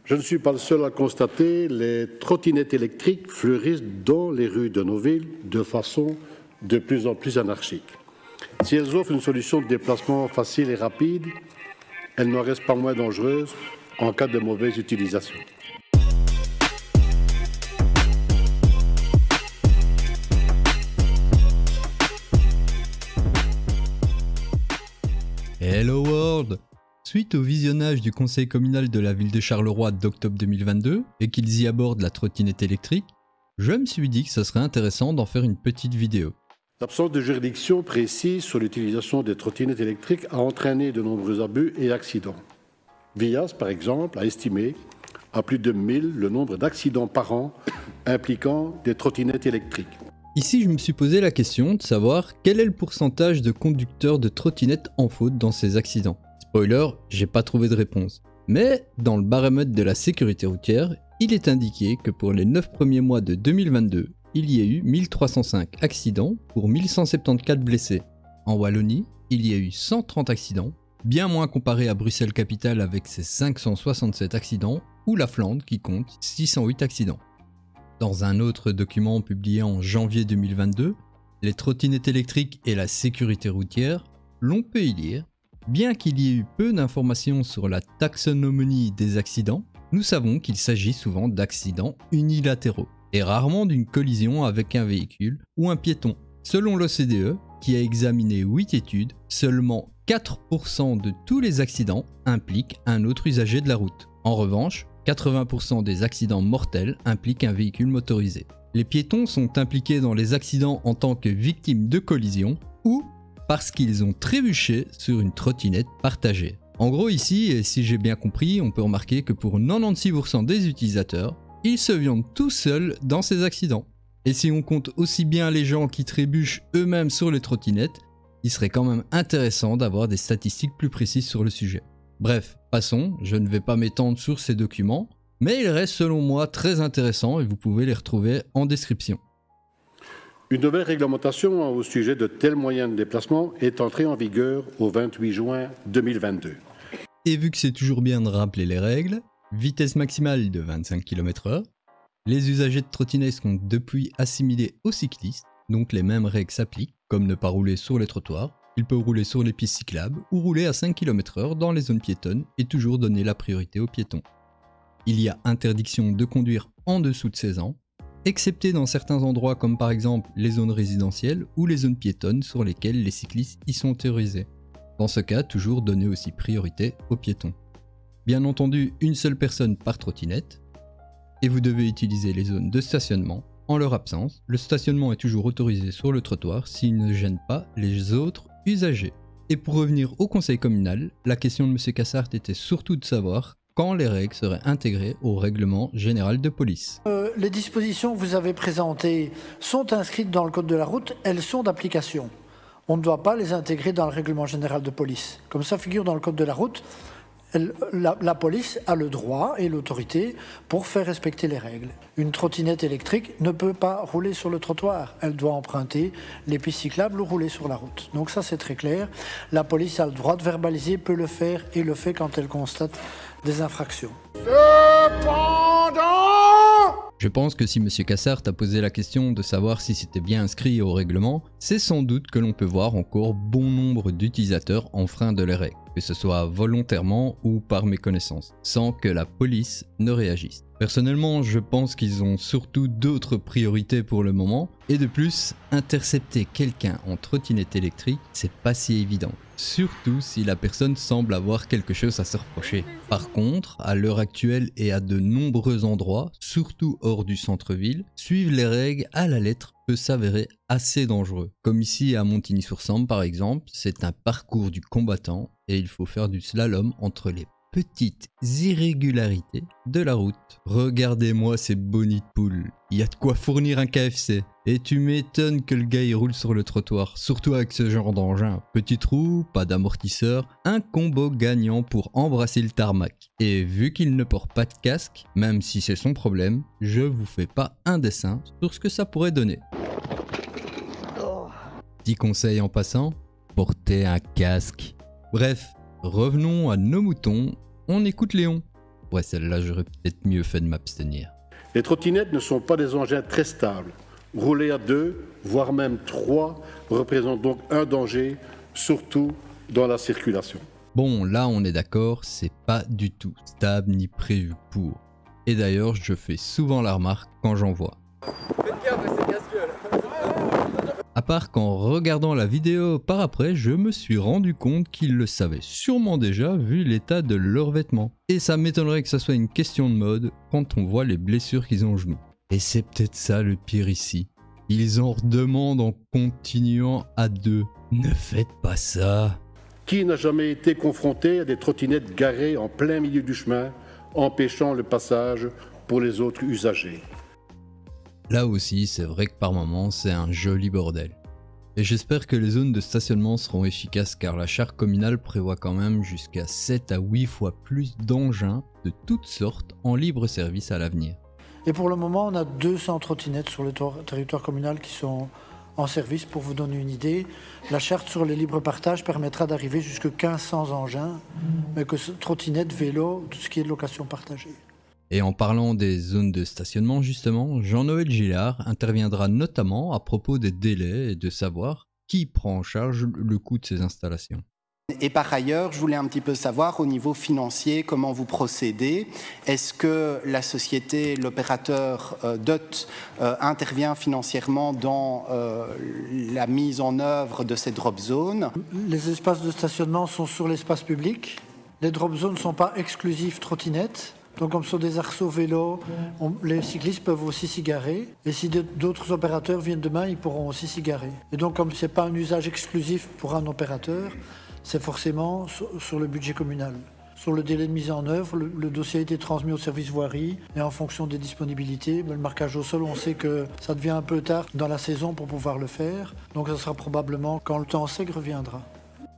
Je ne suis pas le seul à constater, les trottinettes électriques fleurissent dans les rues de nos villes de façon de plus en plus anarchique. Si elles offrent une solution de déplacement facile et rapide, elles n'en restent pas moins dangereuses en cas de mauvaise utilisation. Hello World! Suite au visionnage du conseil communal de la ville de Charleroi d'octobre 2022 et qu'ils y abordent la trottinette électrique, je me suis dit que ce serait intéressant d'en faire une petite vidéo. L'absence de juridiction précise sur l'utilisation des trottinettes électriques a entraîné de nombreux abus et accidents. VIAS, par exemple, a estimé à plus de 1000 le nombre d'accidents par an impliquant des trottinettes électriques. Ici, je me suis posé la question de savoir quel est le pourcentage de conducteurs de trottinettes en faute dans ces accidents. Spoiler, j'ai pas trouvé de réponse. Mais dans le baromètre de la sécurité routière, il est indiqué que pour les 9 premiers mois de 2022, il y a eu 1305 accidents pour 1174 blessés. En Wallonie, il y a eu 130 accidents, bien moins comparé à Bruxelles-Capitale avec ses 567 accidents, ou la Flandre qui compte 608 accidents. Dans un autre document publié en janvier 2022, les trottinettes électriques et la sécurité routière, l'on peut y lire: bien qu'il y ait eu peu d'informations sur la taxonomie des accidents, nous savons qu'il s'agit souvent d'accidents unilatéraux et rarement d'une collision avec un véhicule ou un piéton. Selon l'OCDE, qui a examiné 8 études, seulement 4% de tous les accidents impliquent un autre usager de la route. En revanche, 80% des accidents mortels impliquent un véhicule motorisé. Les piétons sont impliqués dans les accidents en tant que victimes de collisions ou parce qu'ils ont trébuché sur une trottinette partagée. En gros ici, et si j'ai bien compris, on peut remarquer que pour 96% des utilisateurs, ils se viandent tout seuls dans ces accidents. Et si on compte aussi bien les gens qui trébuchent eux-mêmes sur les trottinettes, il serait quand même intéressant d'avoir des statistiques plus précises sur le sujet. Bref, passons, je ne vais pas m'étendre sur ces documents, mais ils restent selon moi très intéressants et vous pouvez les retrouver en description. Une nouvelle réglementation au sujet de tels moyens de déplacement est entrée en vigueur au 28 juin 2022. Et vu que c'est toujours bien de rappeler les règles, vitesse maximale de 25 km/h, les usagers de trottinettes sont depuis assimilés aux cyclistes, donc les mêmes règles s'appliquent, comme ne pas rouler sur les trottoirs, ils peuvent rouler sur les pistes cyclables ou rouler à 5 km/h dans les zones piétonnes et toujours donner la priorité aux piétons. Il y a interdiction de conduire en dessous de 16 ans, excepté dans certains endroits comme par exemple les zones résidentielles ou les zones piétonnes sur lesquelles les cyclistes y sont autorisés. Dans ce cas, toujours donner aussi priorité aux piétons. Bien entendu, une seule personne par trottinette, et vous devez utiliser les zones de stationnement. En leur absence, le stationnement est toujours autorisé sur le trottoir s'il ne gêne pas les autres usagers. Et pour revenir au conseil communal, la question de M. Cassart était surtout de savoir quand les règles seraient intégrées au règlement général de police. Les dispositions que vous avez présentées sont inscrites dans le code de la route, elles sont d'application. On ne doit pas les intégrer dans le règlement général de police. Comme ça figure dans le code de la route, la police a le droit et l'autorité pour faire respecter les règles. Une trottinette électrique ne peut pas rouler sur le trottoir. Elle doit emprunter les pistes cyclables ou rouler sur la route. Donc ça c'est très clair. La police a le droit de verbaliser, peut le faire et le fait quand elle constate des infractions. Je pense que si M. Cassart a posé la question de savoir si c'était bien inscrit au règlement, c'est sans doute que l'on peut voir encore bon nombre d'utilisateurs enfreindre les règles, que ce soit volontairement ou par méconnaissance, sans que la police ne réagisse. Personnellement, je pense qu'ils ont surtout d'autres priorités pour le moment, et de plus, intercepter quelqu'un en trottinette électrique, c'est pas si évident. Surtout si la personne semble avoir quelque chose à se reprocher. Par contre, à l'heure actuelle et à de nombreux endroits, surtout hors du centre-ville, suivre les règles à la lettre peut s'avérer assez dangereux. Comme ici à Montigny-sur-Sambre par exemple, c'est un parcours du combattant et il faut faire du slalom entre les petites irrégularités de la route. Regardez-moi ces bonites poules, il y a de quoi fournir un KFC. Et tu m'étonnes que le gars il roule sur le trottoir, surtout avec ce genre d'engin. Petit trou, pas d'amortisseur, un combo gagnant pour embrasser le tarmac. Et vu qu'il ne porte pas de casque, même si c'est son problème, je vous fais pas un dessin sur ce que ça pourrait donner. Petit conseil en passant, portez un casque. Bref, revenons à nos moutons, on écoute Léon. Ouais, celle-là, j'aurais peut-être mieux fait de m'abstenir. Les trottinettes ne sont pas des engins très stables. Rouler à 2, voire même 3, représente donc un danger, surtout dans la circulation. Bon, là on est d'accord, c'est pas du tout stable ni prévu pour. Et d'ailleurs, je fais souvent la remarque quand j'en vois. Faites gaffe à ces casse-gueules. À part qu'en regardant la vidéo par après, je me suis rendu compte qu'ils le savaient sûrement déjà vu l'état de leurs vêtements. Et ça m'étonnerait que ça soit une question de mode quand on voit les blessures qu'ils ont aux genoux. Et c'est peut-être ça le pire ici. Ils en redemandent en continuant à 2. Ne faites pas ça. Qui n'a jamais été confronté à des trottinettes garées en plein milieu du chemin, empêchant le passage pour les autres usagers? Là aussi, c'est vrai que par moments, c'est un joli bordel. Et j'espère que les zones de stationnement seront efficaces car la charte communale prévoit quand même jusqu'à 7 à 8 fois plus d'engins de toutes sortes en libre service à l'avenir. Et pour le moment, on a 200 trottinettes sur le territoire communal qui sont en service. Pour vous donner une idée, la charte sur les libres partages permettra d'arriver jusqu'à 1500 engins, mais que trottinettes, vélos, tout ce qui est de location partagée. Et en parlant des zones de stationnement justement, Jean-Noël Gillard interviendra notamment à propos des délais et de savoir qui prend en charge le coût de ces installations. Et par ailleurs, je voulais un petit peu savoir au niveau financier comment vous procédez. Est-ce que la société, l'opérateur DOT intervient financièrement dans la mise en œuvre de ces drop zones? Les espaces de stationnement sont sur l'espace public. Les drop zones ne sont pas exclusifs trottinettes. Donc comme sur des arceaux vélos, les cyclistes peuvent aussi s'y garer. Et si d'autres opérateurs viennent demain, ils pourront aussi s'y garer. Et donc comme ce n'est pas un usage exclusif pour un opérateur, c'est forcément sur le budget communal. Sur le délai de mise en œuvre, le dossier a été transmis au service voirie et en fonction des disponibilités, le marquage au sol, on sait que ça devient un peu tard dans la saison pour pouvoir le faire. Donc ça sera probablement quand le temps sec reviendra.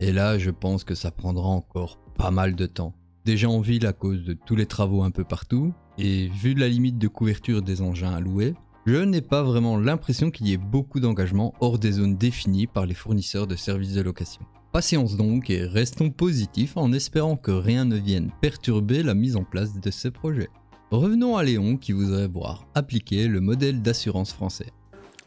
Et là, je pense que ça prendra encore pas mal de temps. Déjà en ville à cause de tous les travaux un peu partout, et vu la limite de couverture des engins à louer, je n'ai pas vraiment l'impression qu'il y ait beaucoup d'engagement hors des zones définies par les fournisseurs de services de location. Patience donc et restons positifs en espérant que rien ne vienne perturber la mise en place de ces projets. Revenons à Léon qui voudrait voir appliquer le modèle d'assurance français.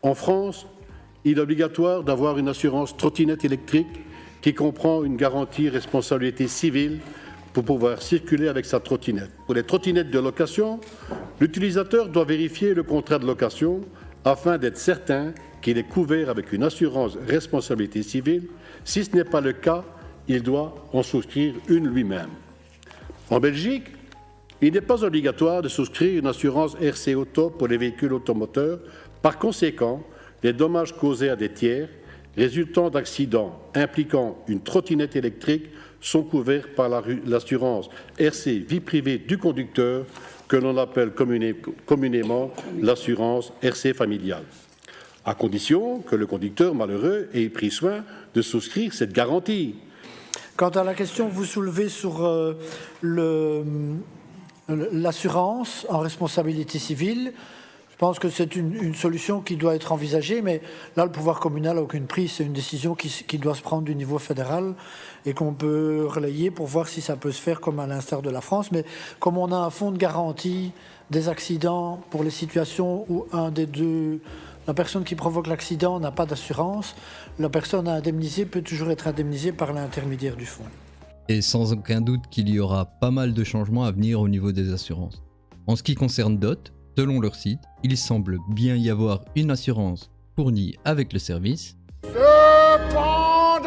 En France, il est obligatoire d'avoir une assurance trottinette électrique qui comprend une garantie responsabilité civile pour pouvoir circuler avec sa trottinette. Pour les trottinettes de location, l'utilisateur doit vérifier le contrat de location afin d'être certain qu'il est couvert avec une assurance responsabilité civile. Si ce n'est pas le cas, il doit en souscrire une lui-même. En Belgique, il n'est pas obligatoire de souscrire une assurance RC Auto pour les véhicules automoteurs. Par conséquent, les dommages causés à des tiers résultant d'accidents impliquant une trottinette électrique sont couverts par l'assurance RC vie privée du conducteur que l'on appelle communément l'assurance RC familiale, à condition que le conducteur malheureux ait pris soin de souscrire cette garantie. Quant à la question que vous soulevez sur l'assurance en responsabilité civile, je pense que c'est une solution qui doit être envisagée, mais là, le pouvoir communal n'a aucune prise. C'est une décision qui doit se prendre du niveau fédéral et qu'on peut relayer pour voir si ça peut se faire comme à l'instar de la France. Mais comme on a un fonds de garantie des accidents pour les situations où la personne qui provoque l'accident n'a pas d'assurance, la personne à indemniser peut toujours être indemnisée par l'intermédiaire du fonds. Et sans aucun doute qu'il y aura pas mal de changements à venir au niveau des assurances. En ce qui concerne DOT, selon leur site, il semble bien y avoir une assurance fournie avec le service. Cependant...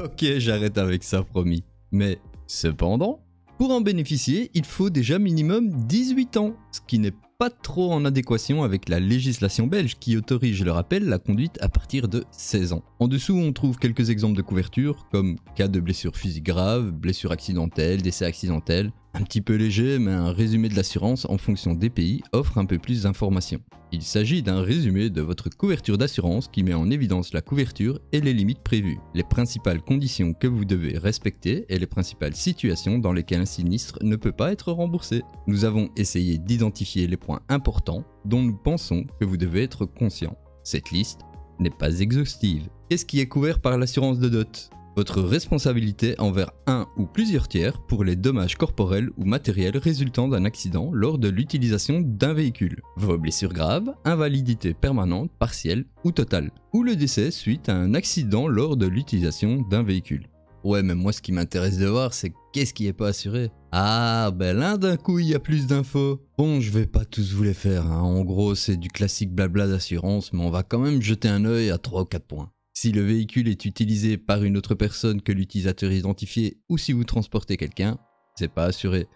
Ok, j'arrête avec ça, promis. Mais cependant, pour en bénéficier, il faut déjà minimum 18 ans, ce qui n'est pas trop en adéquation avec la législation belge qui autorise, je le rappelle, la conduite à partir de 16 ans. En dessous, on trouve quelques exemples de couverture, comme cas de blessure physique grave, blessure accidentelle, décès accidentel. Un petit peu léger, mais un résumé de l'assurance en fonction des pays offre un peu plus d'informations. Il s'agit d'un résumé de votre couverture d'assurance qui met en évidence la couverture et les limites prévues, les principales conditions que vous devez respecter et les principales situations dans lesquelles un sinistre ne peut pas être remboursé. Nous avons essayé d'identifier les points importants dont nous pensons que vous devez être conscient. Cette liste n'est pas exhaustive. Qu'est-ce qui est couvert par l'assurance de DOT ? votre responsabilité envers un ou plusieurs tiers pour les dommages corporels ou matériels résultant d'un accident lors de l'utilisation d'un véhicule, vos blessures graves, invalidité permanente, partielle ou totale, ou le décès suite à un accident lors de l'utilisation d'un véhicule. Ouais, mais moi ce qui m'intéresse de voir, c'est qu'est-ce qui est pas assuré. Ah, ben là d'un coup il y a plus d'infos. Bon, je vais pas tous vous les faire, hein. En gros c'est du classique blabla d'assurance, mais on va quand même jeter un œil à 3 ou 4 points. Si le véhicule est utilisé par une autre personne que l'utilisateur identifié, ou si vous transportez quelqu'un, c'est pas assuré.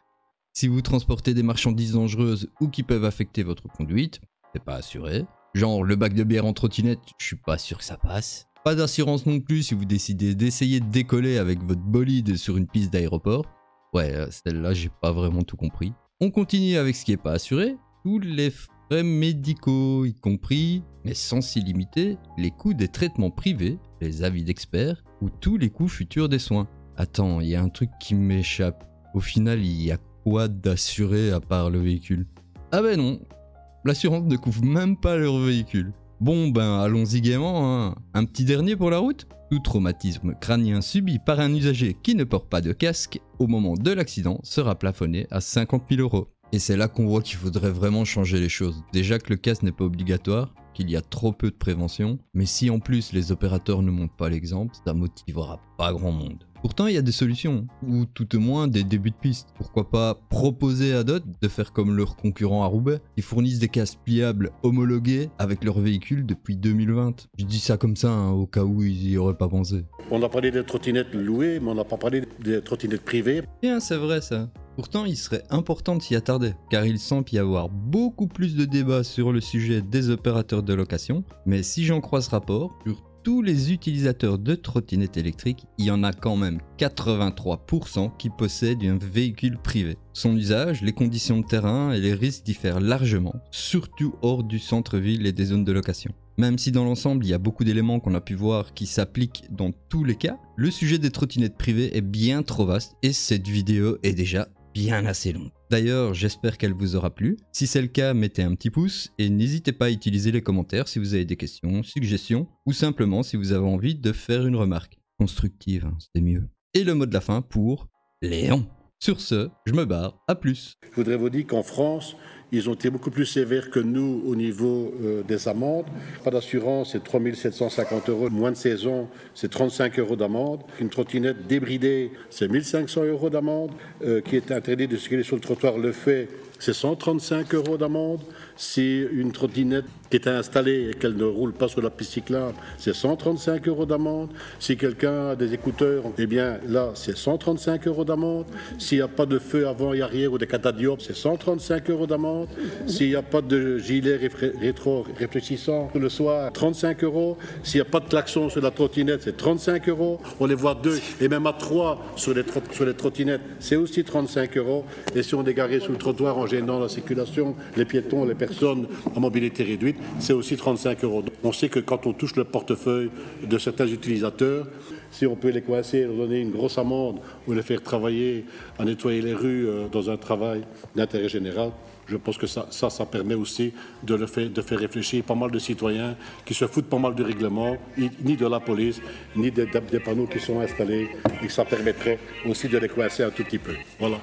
Si vous transportez des marchandises dangereuses ou qui peuvent affecter votre conduite, c'est pas assuré. Genre le bac de bière en trottinette, je suis pas sûr que ça passe. Pas d'assurance non plus si vous décidez d'essayer de décoller avec votre bolide sur une piste d'aéroport. Ouais, celle-là, j'ai pas vraiment tout compris. On continue avec ce qui est pas assuré. Tous les frais médicaux, y compris, mais sans s'y limiter, les coûts des traitements privés, les avis d'experts ou tous les coûts futurs des soins. Attends, il y a un truc qui m'échappe. Au final, il y a quoi d'assuré à part le véhicule? Ah ben non, l'assurance ne couvre même pas leur véhicule. Bon ben allons-y gaiement, hein. Un petit dernier pour la route. Tout traumatisme crânien subi par un usager qui ne porte pas de casque au moment de l'accident sera plafonné à 50 000 €. Et c'est là qu'on voit qu'il faudrait vraiment changer les choses. Déjà que le casque n'est pas obligatoire, qu'il y a trop peu de prévention, mais si en plus les opérateurs ne montrent pas l'exemple, ça motivera pas grand monde. Pourtant il y a des solutions, ou tout au moins des débuts de piste. Pourquoi pas proposer à d'autres de faire comme leurs concurrents à Roubaix, qui fournissent des casques pliables homologués avec leur véhicule depuis 2020. Je dis ça comme ça, hein, au cas où ils y auraient pas pensé. On a parlé des trottinettes louées, mais on n'a pas parlé des trottinettes privées. Bien, c'est vrai ça. Pourtant, il serait important de s'y attarder, car il semble y avoir beaucoup plus de débats sur le sujet des opérateurs de location, mais si j'en crois ce rapport, sur tous les utilisateurs de trottinettes électriques, il y en a quand même 83% qui possèdent un véhicule privé. Son usage, les conditions de terrain et les risques diffèrent largement, surtout hors du centre-ville et des zones de location. Même si dans l'ensemble il y a beaucoup d'éléments qu'on a pu voir qui s'appliquent dans tous les cas, le sujet des trottinettes privées est bien trop vaste et cette vidéo est déjà bien assez longue. D'ailleurs, j'espère qu'elle vous aura plu. Si c'est le cas, mettez un petit pouce et n'hésitez pas à utiliser les commentaires si vous avez des questions, suggestions ou simplement si vous avez envie de faire une remarque. Constructive, hein, c'est mieux. Et le mot de la fin pour Léon. Sur ce, je me barre, à plus. Je voudrais vous dire qu'en France, ils ont été beaucoup plus sévères que nous au niveau des amendes. Pas d'assurance, c'est 3 750 €. Moins de 16 ans, c'est 35 € d'amende. Une trottinette débridée, c'est 1 500 € d'amende. Qui est interdit de circuler sur le trottoir le fait, c'est 135 € d'amende. Si une trottinette qui est installée et qu'elle ne roule pas sur la piste cyclable, c'est 135 € d'amende. Si quelqu'un a des écouteurs, eh bien là, c'est 135 € d'amende. S'il n'y a pas de feu avant et arrière ou des catadiopes, c'est 135 € d'amende. S'il n'y a pas de gilet rétro-réfléchissant le soir, 35 €. S'il n'y a pas de klaxon sur la trottinette, c'est 35 €. On les voit 2 et même à 3 sur les trottinettes, c'est aussi 35 €. Et si on est garé sur le trottoir en gênant la circulation, les piétons, les personnes à mobilité réduite, c'est aussi 35 €. On sait que quand on touche le portefeuille de certains utilisateurs, si on peut les coincer, leur donner une grosse amende ou les faire travailler à nettoyer les rues dans un travail d'intérêt général, je pense que ça permet aussi de faire réfléchir pas mal de citoyens qui se foutent pas mal du règlement, ni de la police, ni des panneaux qui sont installés, et que ça permettrait aussi de les coincer un tout petit peu. Voilà.